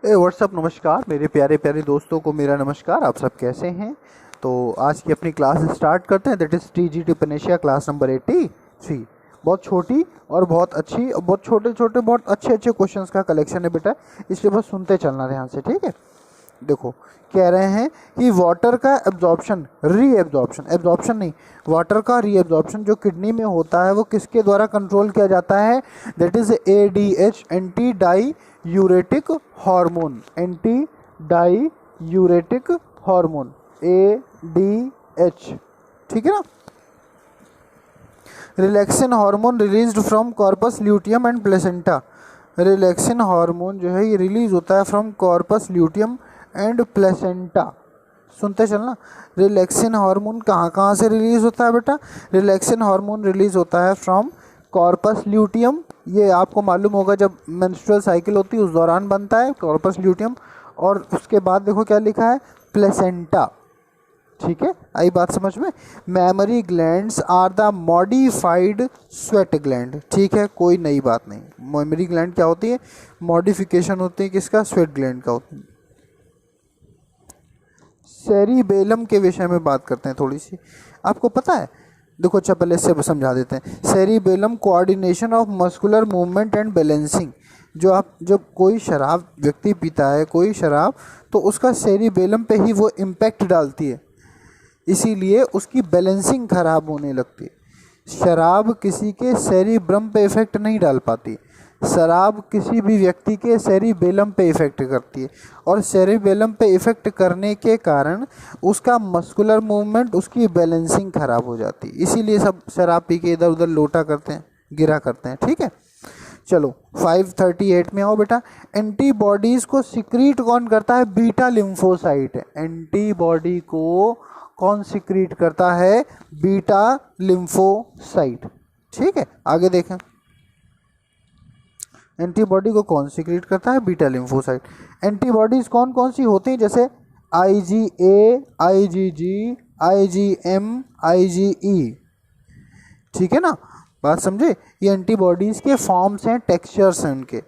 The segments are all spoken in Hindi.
व्हाट्सअप नमस्कार मेरे प्यारे प्यारे दोस्तों को मेरा नमस्कार। आप सब कैसे हैं? तो आज की अपनी क्लास स्टार्ट करते हैं। That is TGT panacea class number 83। बहुत छोटी और बहुत अच्छी और बहुत छोटे छोटे बहुत अच्छे अच्छे क्वेश्चंस का कलेक्शन है बेटा, इसलिए बस सुनते चलना ध्यान से, ठीक है। देखो, कह रहे हैं कि वाटर का एब्जॉर्प्शन, एब्जॉर्प्शन नहीं, वाटर का रीएब्जॉर्प्शन जो किडनी में होता है वो किसके द्वारा कंट्रोल किया जाता है? That is ADH, anti diuretic hormone, anti diuretic hormone ADH, ठीक है ना। Relaxin hormone released from corpus luteum and placenta. Relaxin hormone जो है ये रिलीज होता है from corpus luteum and placenta. सुनते चलना, रिलैक्सिन हार्मोन कहाँ कहाँ से रिलीज होता है बेटा? रिलैक्सिन हार्मोन रिलीज होता है फ्रॉम कॉर्पस ल्यूटियम, ये आपको मालूम होगा जब मेंस्ट्रुअल साइकिल होती है उस दौरान बनता है कॉर्पस ल्यूटियम। और उसके बाद देखो क्या लिखा है, प्लेसेंटा, ठीक है। आई बात समझ में? Mammary glands are the modified sweat gland, ठीक है, कोई नई बात नहीं। मैमरी ग्लैंड क्या होती है? मॉडिफिकेशन होती है किसका? स्वेट ग्लैंड का होती है। सेरिबेलम के विषय में बात करते हैं थोड़ी सी, आपको पता है? देखो अच्छा पहले इससे समझा देते हैं। Cerebellum coordination of muscular movement and balancing. जब कोई शराब व्यक्ति पीता है, कोई शराब, तो उसका सेरिबेलम पे ही वो इम्पैक्ट डालती है, इसीलिए उसकी बैलेंसिंग खराब होने लगती है। शराब किसी के सेरिब्रम पे इफेक्ट नहीं डाल पाती, शराब किसी भी व्यक्ति के सेरिबेलम पे इफेक्ट करती है, और सेरिबेलम पे इफेक्ट करने के कारण उसका मस्कुलर मूवमेंट, उसकी बैलेंसिंग खराब हो जाती है, इसीलिए सब शराब पी के इधर उधर लोटा करते हैं, गिरा करते हैं, ठीक है। चलो 538 में आओ बेटा। एंटीबॉडीज को सिक्रीट कौन करता है? Beta lymphocyte. एंटीबॉडी को कौन सिक्रीट करता है? बीटा लिम्फोसाइट, ठीक है। आगे देखें, एंटीबॉडी को कौन सिक्रीट करता है? Beta lymphocyte. एंटीबॉडीज कौन कौन सी होती हैं? जैसे IgA, IgG, IgM, IgE, ठीक है ना, बात समझे? ये एंटीबॉडीज के फॉर्म्स हैं, टेक्सचर्स हैं उनके,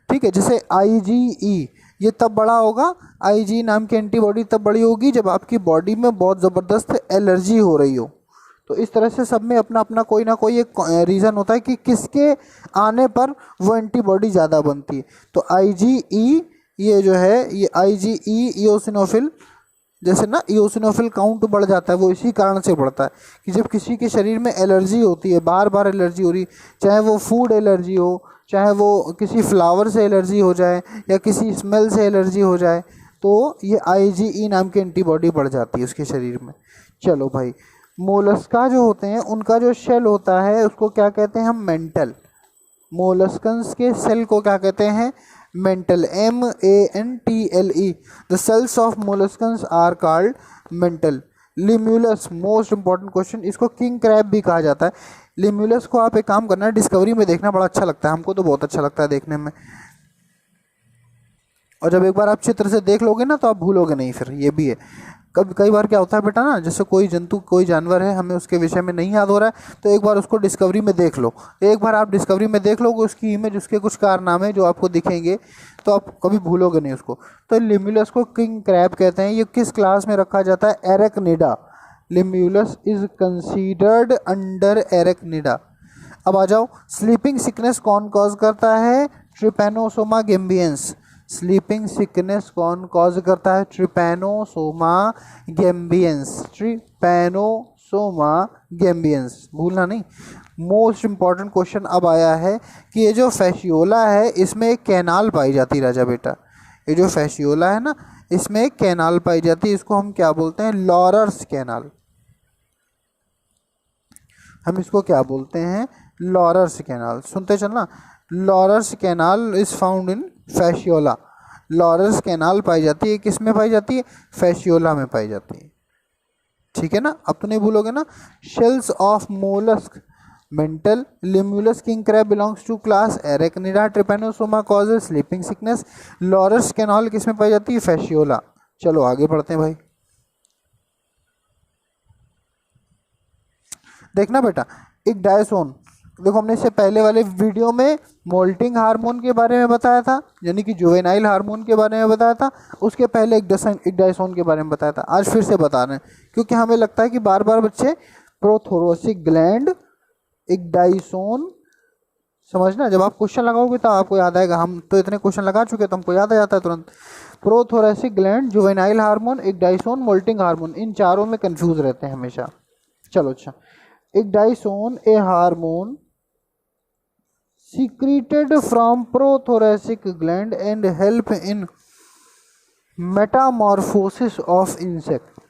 ठीक है। जैसे IgE ये तब बड़ा होगा, IG नाम की एंटीबॉडी तब बड़ी होगी जब आपकी बॉडी में बहुत ज़बरदस्त एलर्जी हो रही हो। तो इस तरह से सब में अपना अपना कोई ना कोई एक रीज़न होता है कि किसके आने पर वो एंटीबॉडी ज़्यादा बनती है। तो IgE ये जो है, ये IgE इओसिनोफिल, जैसे ना इओसिनोफिल काउंट बढ़ जाता है, वो इसी कारण से बढ़ता है कि जब किसी के शरीर में एलर्जी होती है, बार बार एलर्जी हो रही, चाहे वो फूड एलर्जी हो, चाहे वो किसी फ्लावर से एलर्जी हो जाए या किसी स्मेल से एलर्जी हो जाए, तो ये IgE नाम की एंटीबॉडी बढ़ जाती है उसके शरीर में। चलो भाई, मोलस्का जो होते हैं उनका जो शेल होता है उसको क्या कहते हैं हम? मेंटल। मोलस्कन्स के सेल को क्या कहते हैं? Mantle, MANTLE। The cells of molluscans are called mantle. Limulus, most important question, इसको किंग क्रैब भी कहा जाता है। लिम्यूलस को आप एक काम करना, डिस्कवरी में देखना, बड़ा अच्छा लगता है, हमको तो बहुत अच्छा लगता है देखने में। और जब एक बार आप चित्र से देख लोगे ना तो आप भूलोगे नहीं, फिर ये भी है। कई बार क्या होता है बेटा ना, जैसे कोई जंतु, कोई जानवर है, हमें उसके विषय में नहीं याद हो रहा है, तो एक बार उसको डिस्कवरी में देख लो। एक बार आप डिस्कवरी में देख लोगे उसकी इमेज, उसके कुछ कारनामे जो आपको दिखेंगे, तो आप कभी भूलोगे नहीं उसको। तो लिम्यूलस को किंग क्रैब कहते हैं। ये किस क्लास में रखा जाता है? Arachnida. Limulus is considered under Arachnida. अब आ जाओ, स्लीपिंग सिकनेस कौन कॉज करता है? Trypanosoma gambiense. स्लीपिंग सिकनेस कौन कॉज करता है? ट्रिपैनोसोमा गैम्बियंस, ट्रिपैनोसोमा गैम्बियंस, भूलना नहीं। मोस्ट इंपॉर्टेंट क्वेश्चन अब आया है कि ये जो फैशियोला है इसमें एक कैनाल पाई जाती है राजा बेटा। ये जो फैशियोला है ना, इसमें एक कैनाल पाई जाती है, इसको हम क्या बोलते हैं? Laurer's canal. हम इसको क्या बोलते हैं? Laurer's canal. सुनते चलना, Laurer's canal is found in Fasciola. Laurer's canal पाई जाती है, किस में पाई जाती है? फैशियोला में पाई जाती है, ठीक है ना। अब तो नहीं भूलोगे ना। Shells of mollusc mantle. Limulus king crab belongs to class arachnida. Trypanosoma causes sleeping sickness. Laurer's canal किस में पाई जाती है? फैशियोला। चलो आगे बढ़ते हैं भाई। देखना बेटा, एक डायसोन, देखो हमने इससे पहले वाले वीडियो में मोल्टिंग हार्मोन के बारे में बताया था, यानी कि जुवेनाइल हार्मोन के बारे में बताया था, उसके पहले इक्डाइसोन के बारे में बताया था। आज फिर से बता रहे हैं क्योंकि हमें लगता है कि बार बार बच्चे प्रोथोरेसिक ग्लैंड, इक्डाइसोन, समझना जब आप क्वेश्चन लगाओगे तो आपको याद आएगा। हम तो इतने क्वेश्चन लगा चुके तो हमको याद आ जाता है तुरंत। Prothoracic gland, juvenile hormone, ecdysone, moulting hormone, इन चारों में कंफ्यूज रहते हैं हमेशा। चलो अच्छा, ecdysone a hormone secreted from prothoracic gland and help in metamorphosis of insect।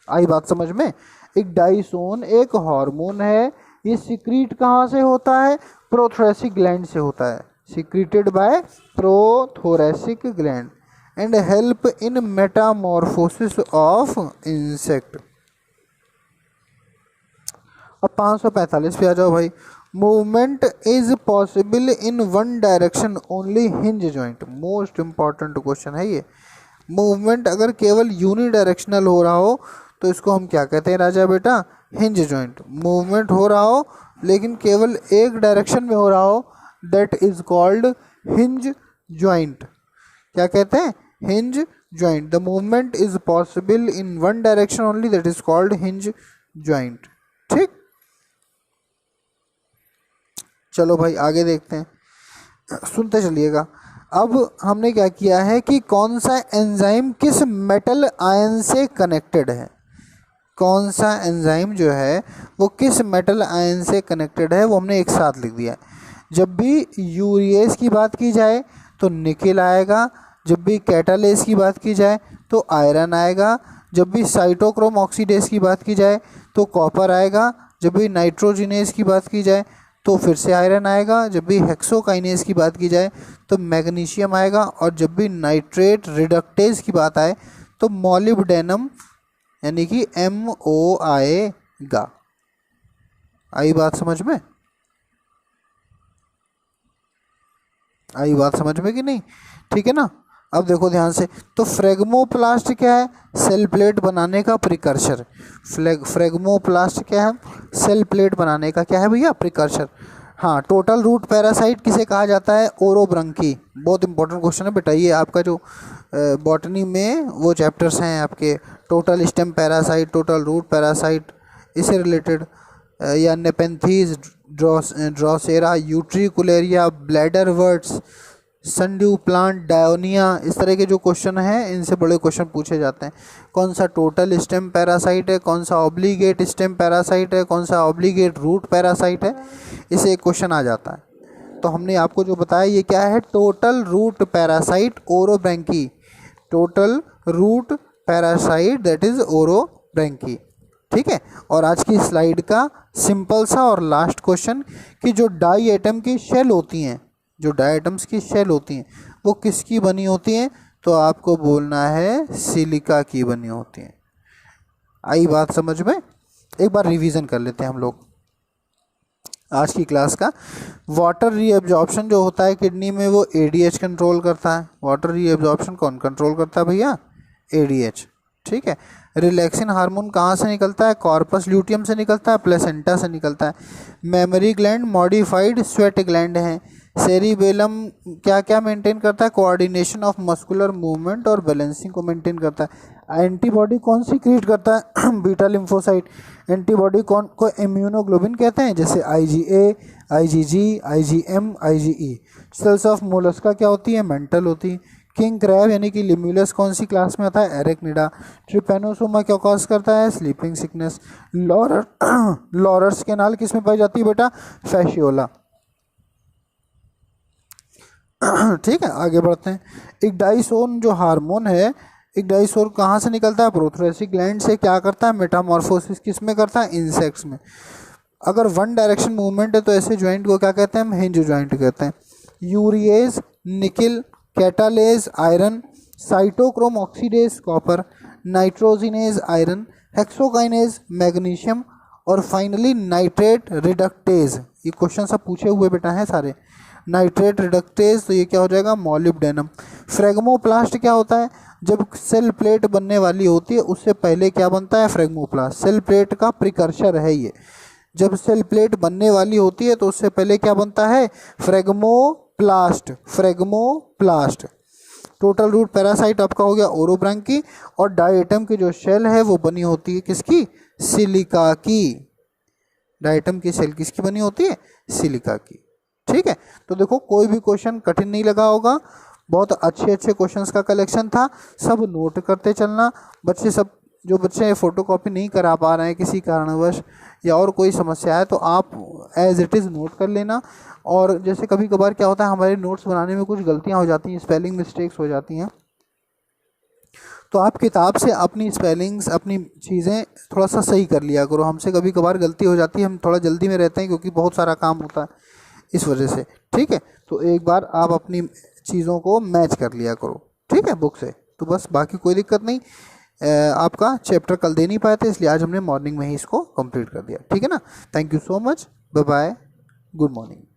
आई बात समझ में? इक्डाइसोन एक हार्मोन है, ये सिक्रीट कहाँ से होता है? प्रोथोरेसिक ग्लैंड से होता है, secreted by prothoracic gland and help in Metamorphosis of insect. अब 545 पे आ जाओ भाई। Movement is possible in one direction only hinge joint. Most important question है ये। मूवमेंट अगर केवल यूनि डायरेक्शनल हो रहा हो तो इसको हम क्या कहते हैं राजा बेटा? Hinge joint. मूवमेंट हो रहा हो लेकिन केवल एक डायरेक्शन में हो रहा हो, that is called hinge joint. क्या कहते हैं? Hinge joint. The movement is possible in one direction only, that is called hinge joint. ठीक, चलो भाई आगे देखते हैं, सुनते चलिएगा। अब हमने क्या किया है कि कौन सा एंजाइम किस मेटल आयन से कनेक्टेड है, कौन सा एंजाइम जो है वो किस मेटल आयन से कनेक्टेड है, वो हमने एक साथ लिख दिया है। जब भी यूरिएज की बात की जाए तो निकेल आएगा, जब भी कैटालेज की बात की जाए तो आयरन आएगा, जब भी साइटोक्रोम ऑक्सीडेज की बात की जाए तो कॉपर आएगा, जब भी नाइट्रोजिनेज की बात की जाए तो फिर से आयरन आएगा, जब भी हेक्सोकाइनेज की बात की जाए तो मैग्नीशियम आएगा, और जब भी नाइट्रेट रिडक्टेज की बात आए तो मॉलिब्डेनम यानी कि MO आएगा। आई बात समझ में? आई बात समझ में कि नहीं? ठीक है ना। अब देखो ध्यान से, तो फ्रेगमोप्लास्ट क्या है? सेल प्लेट बनाने का प्रिकर्सर। फ्रेगमोप्लास्ट क्या है? सेल प्लेट बनाने का क्या है भैया? प्रिकर्सर। हाँ, टोटल रूट पैरासाइट किसे कहा जाता है? ओरोब्रंकी। बहुत इंपॉर्टेंट क्वेश्चन है बेटा ये, आपका जो बॉटनी में वो चैप्टर्स हैं आपके, total stem parasite, total root parasite, इससे रिलेटेड, या nepenthes, drosera, utricularia, bladderworts, sundew plant, dionaea, इस तरह के जो क्वेश्चन हैं इनसे बड़े क्वेश्चन पूछे जाते हैं। कौन सा टोटल स्टेम पैरासाइट है, कौन सा ऑब्लिगेट स्टेम पैरासाइट है, कौन सा ऑब्लिगेट रूट पैरासाइट है, इसे एक क्वेश्चन आ जाता है। तो हमने आपको जो बताया ये क्या है? Total root parasite orobanche. Total root parasite that is orobanche. ठीक है। और आज की स्लाइड का सिंपल सा और लास्ट क्वेश्चन कि जो डाई एटम की शेल होती हैं, जो डाई एटम्स की शेल होती हैं वो किसकी बनी होती हैं? तो आपको बोलना है सिलिका की बनी होती हैं। आई बात समझ में? एक बार रिवीजन कर लेते हैं हम लोग आज की क्लास का। वाटर रीअब्जॉर्प्शन जो होता है किडनी में वो ADH कंट्रोल करता है। वाटर रीअब्जॉर्प्शन कौन कंट्रोल करता है भैया? ADH। ठीक है। रिलैक्सिन हार्मोन कहाँ से निकलता है? कॉर्पस ल्यूटियम से निकलता है, प्लेसेंटा से निकलता है। Memory gland modified sweat gland है। सेरिबेलम क्या क्या मेंटेन करता है? कोऑर्डिनेशन ऑफ मस्कुलर मूवमेंट और बैलेंसिंग को मेंटेन करता है। एंटीबॉडी कौन सी क्रिएट करता है? Beta lymphocyte. एंटीबॉडी कौन को इम्यूनोग्लोबिन कहते हैं, जैसे IgA, IgG, IgM, IgE। Cells of Mollusca क्या होती है? मेंटल होती है। किंग क्रैब यानी कि लिम्यूलस कौन सी क्लास में आता है? एरेक्निडा। ट्रिपेनोसोमा क्या कॉज करता है? Sleeping sickness. लॉरर्स कैनाल किस में पाई जाती है बेटा? फैशियोला। ठीक है, आगे बढ़ते हैं। इक्डाइसोन जो हार्मोन है, इक्डाइसोन कहाँ से निकलता है? प्रोथोरेसिक ग्लैंड से। क्या करता है? मेटामॉर्फोसिस किस में करता है? इंसेक्ट्स में। अगर वन डायरेक्शन मूवमेंट है तो ऐसे ज्वाइंट को क्या कहते हैं? हम हिंज ज्वाइंट कहते हैं। Urease nickel, catalase iron, cytochrome oxidase copper, nitrogenase iron, hexokinase magnesium, और फाइनली नाइट्रेट रिडक्टेज। ये क्वेश्चन सब पूछे हुए बेटा हैं सारे। नाइट्रेट रिडक्टेज तो ये क्या हो जाएगा? मॉलिब्डेनम। फ्रेगमोप्लास्ट क्या होता है? जब सेल प्लेट बनने वाली होती है उससे पहले क्या बनता है, फ्रेगमोप्लास्ट। सेल प्लेट का प्रिकर्सर है ये। जब सेल प्लेट बनने वाली होती है तो उससे पहले क्या बनता है, फ्रेगमोप्लास्ट। फ्रेगमोप्लास्ट। टोटल रूट पैरासाइट आपका हो गया ओरोब्रांकी, और डायटम की जो शेल है वो बनी होती है किसकी, सिलिका की। डायटम की शेल किसकी बनी होती है, सिलिका की। ठीक है, तो देखो कोई भी क्वेश्चन कठिन नहीं लगा होगा, बहुत अच्छे अच्छे क्वेश्चंस का कलेक्शन था। सब नोट करते चलना बच्चे, सब जो बच्चे फोटोकॉपी नहीं करा पा रहे हैं किसी कारणवश या और कोई समस्या है तो आप एज इट इज़ नोट कर लेना। और जैसे कभी कभार क्या होता है, हमारे नोट्स बनाने में कुछ गलतियां हो जाती हैं, स्पेलिंग मिस्टेक्स हो जाती हैं, तो आप किताब से अपनी स्पेलिंग्स, अपनी चीज़ें थोड़ा सा सही कर लिया करो। हमसे कभी कभार गलती हो जाती है, हम थोड़ा जल्दी में रहते हैं क्योंकि बहुत सारा काम होता है इस वजह से। ठीक है, तो एक बार आप अपनी चीज़ों को मैच कर लिया करो, ठीक है, बुक से। तो बस बाकी कोई दिक्कत नहीं। आपका चैप्टर कल दे नहीं पाए थे, इसलिए आज हमने मॉर्निंग में ही इसको कंप्लीट कर दिया। ठीक है ना, thank you so much, bye bye, good morning.